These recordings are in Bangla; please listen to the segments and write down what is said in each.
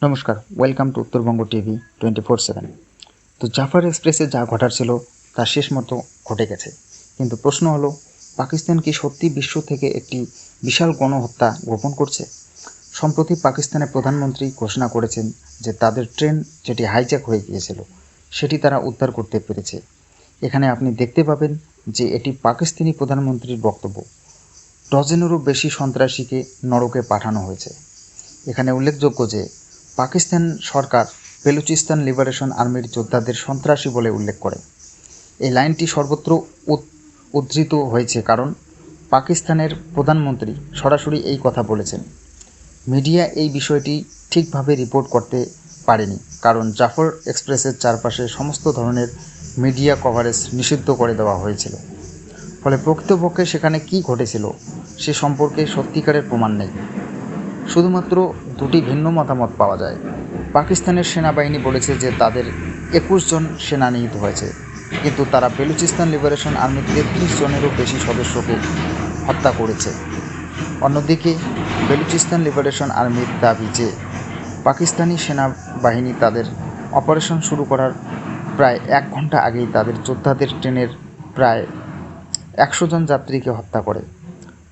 নমস্কার, ওয়েলকাম টু উত্তরবঙ্গ টিভি 24/7। তো জাফর এক্সপ্রেসে যা ঘটার ছিল তা শেষ মতো ঘটে গেছে। কিন্তু প্রশ্ন হলো, পাকিস্তান কি সত্যি বিশ্ব থেকে একটি বিশাল গণহত্যা গোপন করছে? সম্প্রতি পাকিস্তানের প্রধানমন্ত্রী ঘোষণা করেছেন যে তাদের ট্রেন যেটি হাইজ্যাক হয়ে গিয়েছিল সেটি তারা উদ্ধার করতে পেরেছে। এখানে আপনি দেখতে পাবেন যে এটি পাকিস্তানি প্রধানমন্ত্রীর বক্তব্য। ডজনেরও বেশি সন্ত্রাসীকে নরকে পাঠানো হয়েছে। এখানে উল্লেখযোগ্য যে পাকিস্তান সরকার বেলুচিস্তান লিবারেশন আর্মির যোদ্ধাদের সন্ত্রাসী বলে উল্লেখ করে। এই লাইনটি সর্বত্র উদ্ধৃত হয়েছে কারণ পাকিস্তানের প্রধানমন্ত্রী সরাসরি এই কথা বলেছেন। মিডিয়া এই বিষয়টি ঠিকভাবে রিপোর্ট করতে পারেনি কারণ জাফর এক্সপ্রেসের চারপাশে সমস্ত ধরনের মিডিয়া কভারেজ নিষিদ্ধ করে দেওয়া হয়েছিল। ফলে প্রকৃতপক্ষে সেখানে কী ঘটেছিল সে সম্পর্কে সত্যিকারের প্রমাণ নেই। শুধুমাত্র দুটি ভিন্ন মতামত পাওয়া যায়। পাকিস্তানের সেনাবাহিনী বলেছে যে তাদের 21 জন সেনা নিহত হয়েছে, কিন্তু তারা বেলুচিস্তান লিবারেশন আর্মির 33 জনেরও বেশি সদস্যকে হত্যা করেছে। অন্যদিকে বেলুচিস্তান লিবারেশন আর্মির দাবি যে পাকিস্তানি সেনাবাহিনী তাদের অপারেশন শুরু করার প্রায় 1 ঘন্টা আগেই তাদের যোদ্ধাদের ট্রেনের প্রায় 100 জন যাত্রীকে হত্যা করে।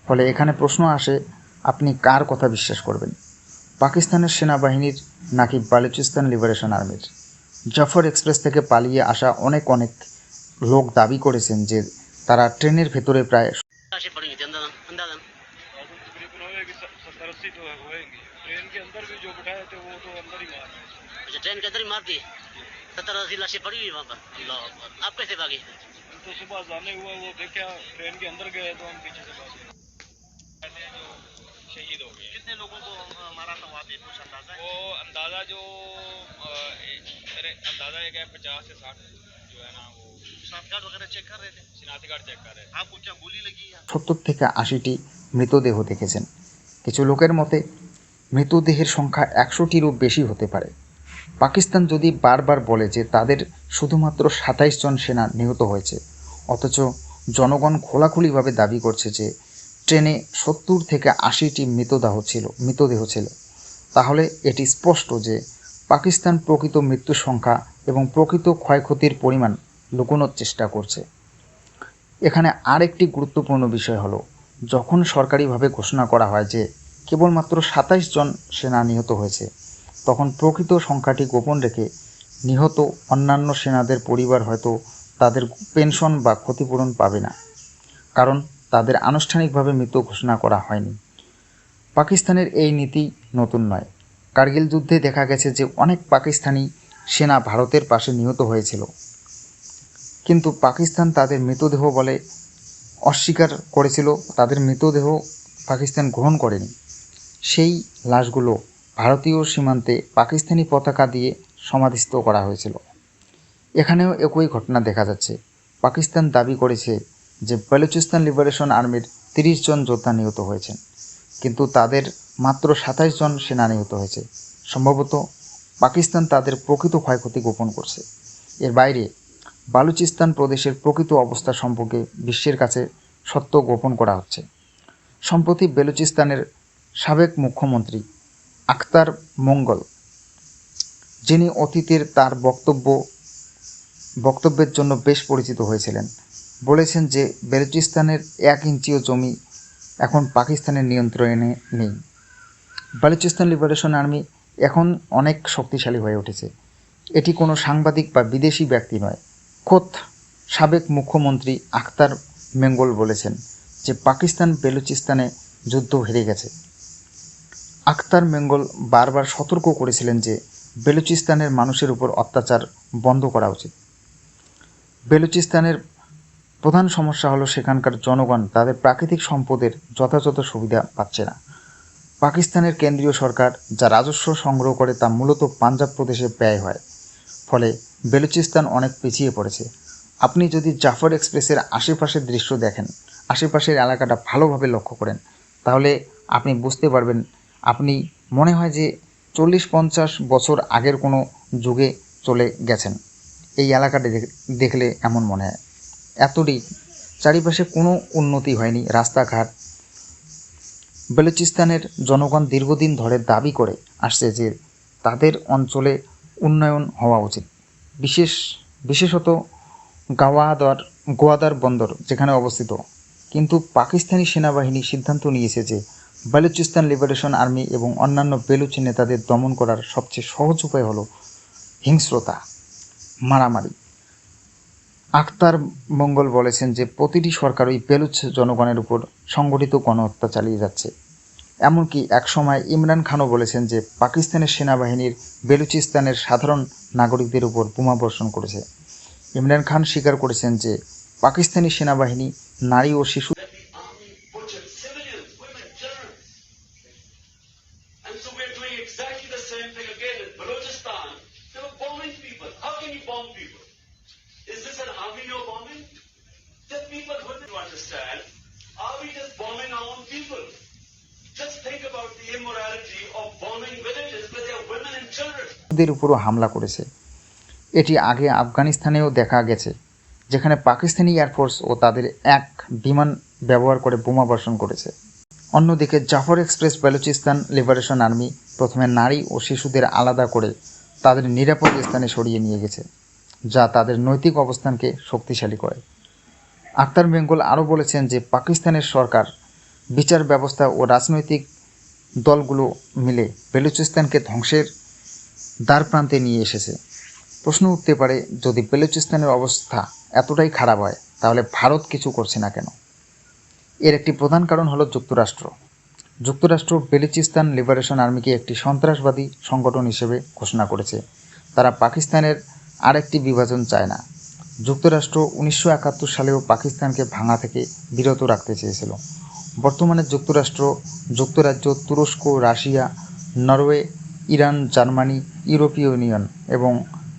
ফলে এখানে প্রশ্ন আসে, আপনি কার কথা বিশ্বাস করবেন, পাকিস্তানের সেনাবাহিনীর নাকি বালুচিস্তান লিবারেশন আর্মির? জাফর এক্সপ্রেস থেকে পালিয়ে আসা অনেক লোক দাবি করেছেন যে তারা ট্রেনের ভেতরে প্রায় ट्रेन के अंदर ही मार दी। 70-80 लाशें पड़ी हुई वहाँ पर। अल्लाह अकबर। आप कैसे भागे? तो सुबह जाने हुआ वो देखा ट्रेन के अंदर गए तो हम पीछे से भागे। जो शहीद हो गए। कितने लोगों को मारा था वहाँ पे, कुछ अंदाजा है? वो अंदाजा जो मेरे अंदाजा है कि 50 से 60 जो है ना वो शनाख्त कार्ड वगैरह चेक कर रहे थे। शिनाख्ती कार्ड चेक कर रहे हैं। आपको क्या गोली लगी है? 70 থেকে 80টি মৃতদেহ দেখেছেন। কিছু লোকের মতে মৃতদেহের সংখ্যা 100টিরও বেশি হতে পারে। পাকিস্তান যদি বারবার বলে যে তাদের শুধুমাত্র 27 জন সেনা নিহত হয়েছে, অথচ জনগণ খোলাখুলিভাবে দাবি করছে যে ট্রেনে 70 থেকে 80টি মৃতদেহ ছিল, তাহলে এটি স্পষ্ট যে পাকিস্তান প্রকৃত মৃত্যুর সংখ্যা এবং প্রকৃত ক্ষয়ক্ষতির পরিমাণ লুকোনোর চেষ্টা করছে। এখানে আরেকটি গুরুত্বপূর্ণ বিষয় হলো, যখন সরকারিভাবে ঘোষণা করা হয় যে কেবলমাত্র 27 জন সেনা নিহত হয়েছে, তখন প্রকৃত সংখ্যাটি গোপন রেখে নিহত অন্যান্য সেনাদের পরিবার হয়তো তাদের পেনশন বা ক্ষতিপূরণ পাবে না, কারণ তাদের আনুষ্ঠানিকভাবে মৃত ঘোষণা করা হয়নি। পাকিস্তানের এই নীতি নতুন নয়। কার্গিল যুদ্ধে দেখা গেছে যে অনেক পাকিস্তানি সেনা ভারতের পাশে নিহত হয়েছিল, কিন্তু পাকিস্তান তাদের মৃতদেহ বলে অস্বীকার করেছিল। তাদের মৃতদেহ পাকিস্তান গ্রহণ করেনি। সেই লাশগুলো ভারতীয় সীমান্তে পাকিস্তানি পতাকা দিয়ে সমাধিস্থ করা হয়েছিল। এখানেও একই ঘটনা দেখা যাচ্ছে। পাকিস্তান দাবি করেছে যে বেলুচিস্তান লিবারেশন আর্মির 30 জন যোদ্ধা নিহত হয়েছেন, কিন্তু তাদের মাত্র 27 জন সেনা নিহত হয়েছে। সম্ভবত পাকিস্তান তাদের প্রকৃত ক্ষয়ক্ষতি গোপন করছে। এর বাইরে বালুচিস্তান প্রদেশের প্রকৃত অবস্থা সম্পর্কে বিশ্বের কাছে সত্য গোপন করা হচ্ছে। সম্প্রতি বেলুচিস্তানের সাবেক মুখ্যমন্ত্রী আখতার মঙ্গল, যিনি অতীতের তার বক্তব্যের জন্য বেশ পরিচিত হয়েছিলেন, বলেছেন যে বেলুচিস্তানের 1 ইঞ্চিও জমি এখন পাকিস্তানের নিয়ন্ত্রণে নেই। বালুচিস্তান লিবারেশন আর্মি এখন অনেক শক্তিশালী হয়ে উঠেছে। এটি কোনো সাংবাদিক বা বিদেশি ব্যক্তি নয়, খোদ সাবেক মুখ্যমন্ত্রী আখতার মেঙ্গল বলেছেন যে পাকিস্তান বেলুচিস্তানে যুদ্ধ হেরে গেছে। আখতার মেঙ্গল বারবার সতর্ক করেছিলেন যে বেলুচিস্তানের মানুষের উপর অত্যাচার বন্ধ করা উচিত। বেলুচিস্তানের প্রধান সমস্যা হলো সেখানকার জনগণ তাদের প্রাকৃতিক সম্পদের যথাযথ সুবিধা পাচ্ছে না। পাকিস্তানের কেন্দ্রীয় সরকার যা রাজস্ব সংগ্রহ করে তা মূলত পাঞ্জাব প্রদেশে ব্যয় হয়, ফলে বেলুচিস্তান অনেক পিছিয়ে পড়েছে। আপনি যদি জাফর এক্সপ্রেসের আশেপাশের দৃশ্য দেখেন, আশেপাশের এলাকাটা ভালোভাবে লক্ষ্য করেন, তাহলে আপনি বুঝতে পারবেন, আপনি মনে হয় যে 40-50 বছর আগের কোনো যুগে চলে গেছেন। এই এলাকাটা দেখলে এমন মনে হয়। এতটাই চারিপাশে কোনো উন্নতি হয়নি, রাস্তাঘাট। বেলুচিস্তানের জনগণ দীর্ঘদিন ধরে দাবি করে আসছে যে তাদের অঞ্চলে উন্নয়ন হওয়া উচিত, বিশেষত গোয়াদার বন্দর যেখানে অবস্থিত। কিন্তু পাকিস্তানি সেনাবাহিনী সিদ্ধান্ত নিয়েছে যে বালুচিস্তান লিবারেশন আর্মি এবং অন্যান্য বেলুচ নেতাদের দমন করার সবচেয়ে সহজ উপায় হলো হিংস্রতা, মারামারি। আখতার মঙ্গল বলেছেন যে প্রতিটি সরকার ওই বেলুচ জনগণের উপর সংগঠিত গণহত্যা চালিয়ে যাচ্ছে। এমনকি একসময় ইমরান খানও বলেছেন যে পাকিস্তানের সেনাবাহিনীর বেলুচিস্তানের সাধারণ নাগরিকদের উপর বোমা বর্ষণ করেছে। ইমরান খান স্বীকার করেছেন যে পাকিস্তানি সেনাবাহিনী নারী ও শিশু And so we're doing exactly the same thing again in Balochistan. They were bombing people. How can you bomb people? Is this an army you're bombing? The people wouldn't understand. Are we just bombing our own people? Just think about the immorality of bombing villages where there are women and children. দের উপরও হামলা করেছে। এটি আগে আফগানিস্তানেও দেখা গেছে, যেখানে পাকিস্তানি এয়ারফোর্স ও তাদের এক বিমান ব্যবহার করে বোমা বর্ষণ করেছে। অন্যদিকে Jaffar Express Balochistan Liberation Army প্রথমে নারী ও শিশুদের আলাদা করে তাদের নিরাপদ স্থানে সরিয়ে নিয়ে গেছে, যা তাদের নৈতিক অবস্থানকে শক্তিশালী করে। আখতার বেঙ্গল আরও বলেছেন যে পাকিস্তানের সরকার, বিচার ব্যবস্থা ও রাজনৈতিক দলগুলো মিলে বেলুচিস্তানকে ধ্বংসের দ্বারপ্রান্তে নিয়ে এসেছে। প্রশ্ন উঠতে পারে, যদি বেলুচিস্তানের অবস্থা এতটাই খারাপ হয় তাহলে ভারত কিছু করছে না কেন? এর একটি প্রধান কারণ হলো যুক্তরাষ্ট্র বেলুচিস্তান লিবারেশন আর্মিকে একটি সন্ত্রাসবাদী সংগঠন হিসেবে ঘোষণা করেছে। তারা পাকিস্তানের আরেকটি বিভাজন চায় না। যুক্তরাষ্ট্র 1971 সালেও পাকিস্তানকে ভাঙা থেকে বিরত রাখতে চেয়েছিল। বর্তমানে যুক্তরাজ্য, তুরস্ক, রাশিয়া, নরওয়ে, ইরান, জার্মানি, ইউরোপীয় ইউনিয়ন এবং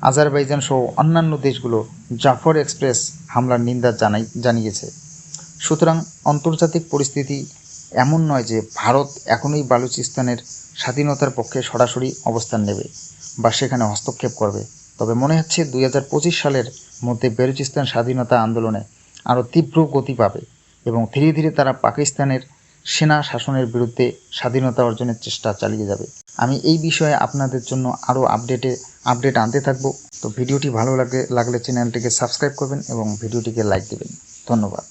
আজারবাইজান সহ অন্যান্য দেশগুলো জাফর এক্সপ্রেস হামলার নিন্দা জানিয়েছে। সুতরাং আন্তর্জাতিক পরিস্থিতি এমন নয় যে ভারত এখনই বালুচিস্তানের স্বাধীনতার পক্ষে সরাসরি অবস্থান নেবে বা সেখানে হস্তক্ষেপ করবে। তবে মনে হচ্ছে 2025 সালের মধ্যে বেলুচিস্তান স্বাধীনতা আন্দোলনে আরও তীব্র গতি পাবে এবং ধীরে ধীরে তারা পাকিস্তানের সেনা শাসনের বিরুদ্ধে স্বাধীনতা অর্জনের চেষ্টা চালিয়ে যাবে। আমি এই বিষয়ে আপনাদের জন্য আরও আপডেট আনতে থাকব। তো ভিডিওটি ভালো লাগলে চ্যানেলটিকে সাবস্ক্রাইব করবেন এবং ভিডিওটিকে লাইক দেবেন। ধন্যবাদ।